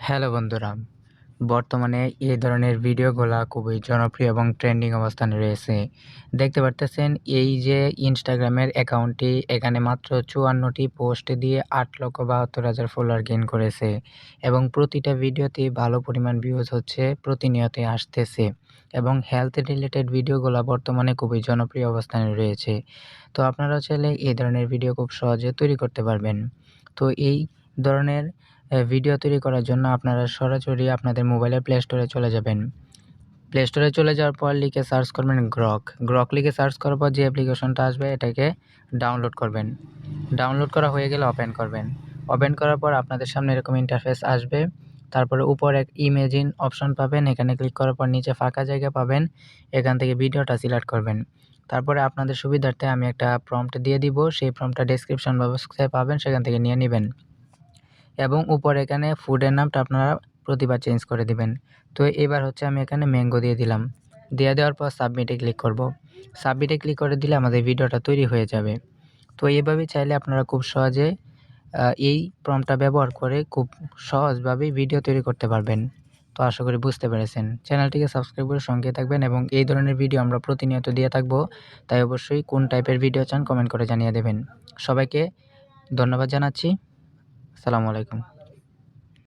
Hello বন্ধুরা, বর্তমানে এই ধরনের ভিডিওগুলা খুবই জনপ্রিয় এবং ট্রেন্ডিং অবস্থানে রয়েছে। দেখতে পারতেছেন এই যে ইনস্টাগ্রামের অ্যাকাউন্টটি এখানে মাত্র ৫৪টি পোস্ট দিয়ে ৮,৭২,০০০ ফলোয়ার গেইন করেছে এবং প্রতিটা ভিডিওতেই ভালো পরিমাণ ভিউজ হচ্ছে, প্রতিনিয়তই আসতেছে এবং হেলথ রিলেটেড ভিডিওগুলা বর্তমানে খুবই জনপ্রিয় অবস্থানে রয়েছে। তো আপনারা চাইলে এই ধরনের ভিডিও খুব সহজে তৈরি করতে পারবেন। তো এই ধরনের ভিডিও তৈরি করার জন্য আপনারা সরাসরি আপনাদের মোবাইলের প্লে স্টোরে চলে যাবেন। প্লে স্টোরে চলে যাওয়ার পর লিখে সার্চ করবেন গ্রক। গ্রক লিখে সার্চ করার পর যে অ্যাপ্লিকেশনটা আসবে এটাকে ডাউনলোড করবেন। ডাউনলোড করা হয়ে গেলে ওপেন করবেন। ওপেন করার পর আপনাদের সামনে এরকম ইন্টারফেস আসবে। তারপরে উপরে এক ইমেজিন অপশন পাবেন। এখানে ক্লিক করার পর নিচে ফাঁকা জায়গা পাবেন। এখান থেকে ভিডিওটা সিলেক্ট করবেন। তারপরে আপনাদের সুবিধার্থে আমি একটা প্রম্পট দিয়ে দিব। সেই প্রম্পটটা ডেসক্রিপশন বক্সে পাবেন, সেখান থেকে নিয়ে নিবেন। এবং উপরে এখানে ফুডের নামটা আপনারা প্রতিবার চেঞ্জ করে দিবেন। তো এবার হচ্ছে আমি এখানে ম্যাঙ্গো দিয়ে দিলাম। দিয়ে দেওয়ার পর সাবমিটে ক্লিক করব। সাবমিটে ক্লিক করে দিলে আমাদের ভিডিওটা তৈরি হয়ে যাবে। তো এভাবে চাইলে আপনারা খুব সহজে এই প্রম্পটটা ব্যবহার করে খুব সহজভাবেই ভিডিও তৈরি করতে পারবেন। তো আশা করি বুঝতে পেরেছেন। চ্যানেলটিকে সাবস্ক্রাইব করে সঙ্গে থাকবেন এবং এই ধরনের ভিডিও আমরা প্রতিনিয়ত দিয়ে থাকব। তাই অবশ্যই কোন টাইপের ভিডিও চান কমেন্ট করে জানিয়ে দেবেন। সবাইকে ধন্যবাদ জানাচ্ছি। আসসালামু আলাইকুম।